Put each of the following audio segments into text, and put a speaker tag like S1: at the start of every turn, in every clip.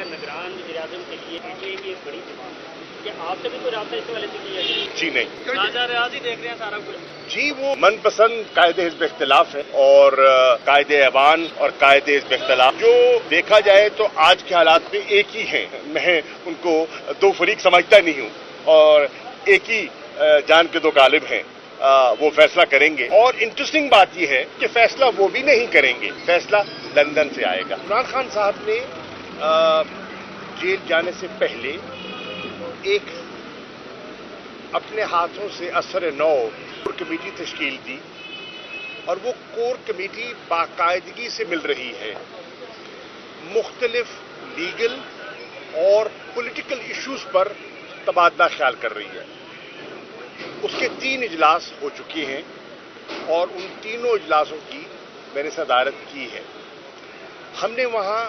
S1: کا نگران وزیراعظم کے لیے PTI کی ایک بڑی ڈیمانڈ ہے کہ آپ سے بھی کوئی رابطہ اس حوالے سے کیا جائے؟
S2: جی نہیں،
S1: راجہ ریاض ہی دیکھ رہے ہیں سارا کچھ.
S2: جی وہ من پسند قائد حزب اختلاف ہے اور قائد ایوان اور قائد حزب اختلاف جو دیکھا جائے تو آج کے حالات میں ایک ہی ہیں. میں ان کو دو فریق سمجھتا نہیں ہوں اور ایک ہی جان کے دو غالب ہیں. وہ فیصلہ کریں گے اور انٹرسٹنگ بات یہ ہے کہ فیصلہ وہ بھی نہیں کریں گے، فیصلہ لندن سے آئے گا. عمران خان صاحب نے جیل جانے سے پہلے ایک اپنے ہاتھوں سے اثر نو کور کمیٹی تشکیل دی اور وہ کور کمیٹی باقاعدگی سے مل رہی ہے، مختلف لیگل اور پولیٹیکل ایشوز پر تبادلہ خیال کر رہی ہے. اس کے 3 اجلاس ہو چکے ہیں اور ان تینوں اجلاسوں کی میں نے صدارت کی ہے. ہم نے وہاں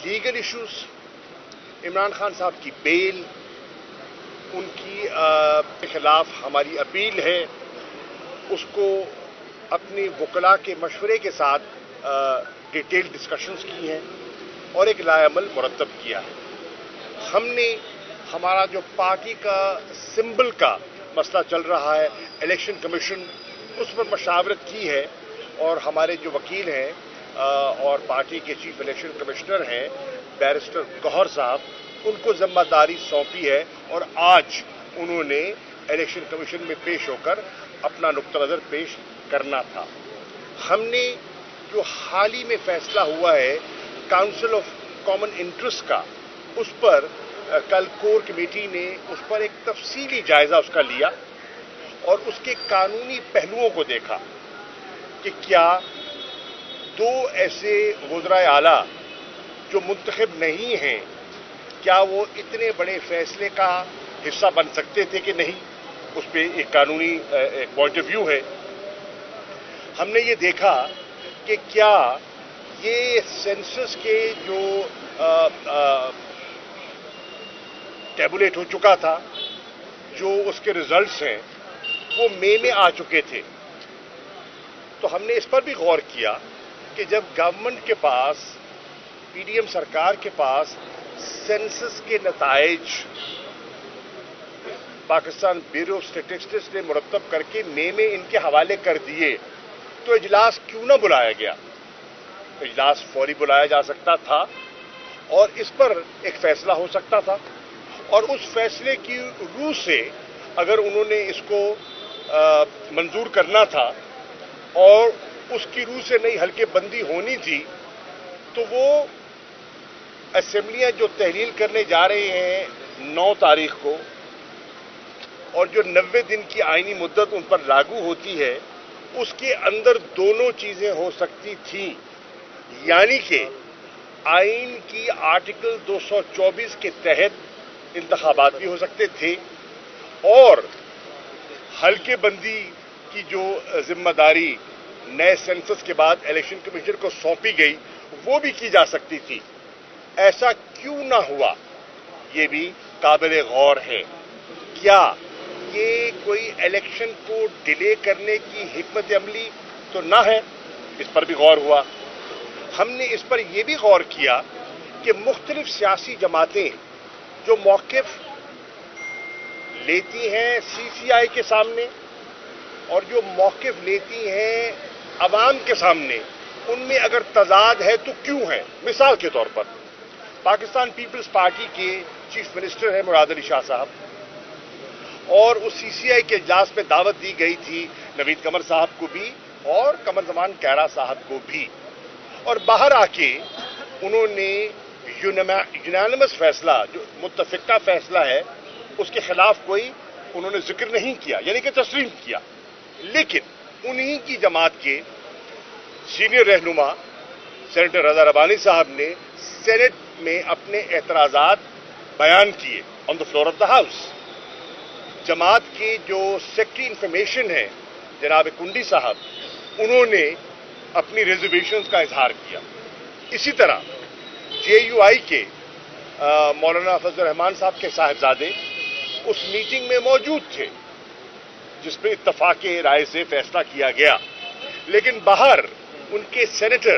S2: لیگل ایشوز، عمران خان صاحب کی بیل، ان کی خلاف ہماری اپیل ہے، اس کو اپنی وکلاء کے مشورے کے ساتھ ڈیٹیل ڈسکشنز کی ہیں اور ایک لائحہ عمل مرتب کیا ہے. ہم نے ہمارا جو پارٹی کا سمبل کا مسئلہ چل رہا ہے الیکشن کمیشن، اس پر مشاورت کی ہے اور ہمارے جو وکیل ہیں اور پارٹی کے چیف الیکشن کمشنر ہیں بیرسٹر گوہر صاحب، ان کو ذمہ داری سونپی ہے اور آج انہوں نے الیکشن کمیشن میں پیش ہو کر اپنا نقطہ نظر پیش کرنا تھا. ہم نے جو حال ہی میں فیصلہ ہوا ہے کاؤنسل آف کامن انٹرسٹ کا، اس پر کل کور کمیٹی نے اس پر ایک تفصیلی جائزہ اس کا لیا اور اس کے قانونی پہلوؤں کو دیکھا کہ کیا 2 ایسے وزرائے اعلیٰ جو منتخب نہیں ہیں کیا وہ اتنے بڑے فیصلے کا حصہ بن سکتے تھے کہ نہیں. اس پہ ایک قانونی پوائنٹ آف ویو ہے. ہم نے یہ دیکھا کہ کیا یہ سینسس کے جو ٹیبولیٹ ہو چکا تھا، جو اس کے ریزلٹس ہیں وہ مئی میں آ چکے تھے. تو ہم نے اس پر بھی غور کیا کہ جب گورنمنٹ کے پاس، PDM سرکار کے پاس سینسس کے نتائج پاکستان بیورو آف اسٹیٹسٹکس نے مرتب کر کے مئی میں ان کے حوالے کر دیے، تو اجلاس کیوں نہ بلایا گیا؟ اجلاس فوری بلایا جا سکتا تھا اور اس پر ایک فیصلہ ہو سکتا تھا اور اس فیصلے کی روح سے اگر انہوں نے اس کو منظور کرنا تھا اور اس کی روح سے نئی حلقے بندی ہونی تھی، تو وہ اسمبلیاں جو تحلیل کرنے جا رہے ہیں 9 تاریخ کو اور جو 90 دن کی آئینی مدت ان پر لاگو ہوتی ہے، اس کے اندر دونوں چیزیں ہو سکتی تھیں. یعنی کہ آئین کی آرٹیکل 224 کے تحت انتخابات بھی ہو سکتے تھے اور حلقے بندی کی جو ذمہ داری نئے سینسس کے بعد الیکشن کمیشن کو سونپی گئی وہ بھی کی جا سکتی تھی. ایسا کیوں نہ ہوا، یہ بھی قابل غور ہے. کیا یہ کوئی الیکشن کو ڈیلے کرنے کی حکمت عملی تو نہ ہے؟ اس پر بھی غور ہوا. ہم نے اس پر یہ بھی غور کیا کہ مختلف سیاسی جماعتیں جو موقف لیتی ہیں CCI کے سامنے اور جو موقف لیتی ہیں عوام کے سامنے، ان میں اگر تضاد ہے تو کیوں ہے؟ مثال کے طور پر پاکستان پیپلز پارٹی کے چیف منسٹر ہیں مراد علی شاہ صاحب اور اس CCI کے اجلاس میں دعوت دی گئی تھی نوید قمر صاحب کو بھی اور قمر زمان کیرا صاحب کو بھی، اور باہر آ کے انہوں نے یونانیمس فیصلہ جو متفقہ فیصلہ ہے اس کے خلاف کوئی انہوں نے ذکر نہیں کیا، یعنی کہ تسلیم کیا. لیکن انہی کی جماعت کے سینئر رہنما سینیٹر رضا ربانی صاحب نے سینٹ میں اپنے اعتراضات بیان کیے on the floor of the house. جماعت کے جو سیکرٹری انفارمیشن ہیں جناب کنڈی صاحب، انہوں نے اپنی ریزرویشنز کا اظہار کیا. اسی طرح JUI کے مولانا فضل الرحمان صاحب کے صاحبزادے اس میٹنگ میں موجود تھے جس پہ اتفاق رائے سے فیصلہ کیا گیا، لیکن باہر ان کے سینیٹر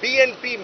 S2: BNP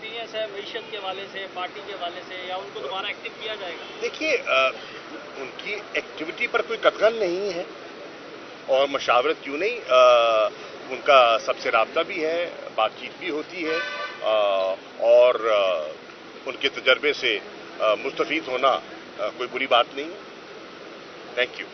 S1: ایکسپیرینس ہے معیشت کے حوالے سے, پارٹی کے حوالے سے, یا ان کو دوبارہ ایکٹیو کیا جائے گا؟
S2: دیکھیے ان کی ایکٹیویٹی پر کوئی قطغن نہیں ہے, اور مشاورت کیوں نہیں, ان کا سب سے رابطہ بھی ہے, بات چیت بھی ہوتی ہے, اور ان کے تجربے سے مستفید ہونا کوئی بری بات نہیں ہے. Thank you.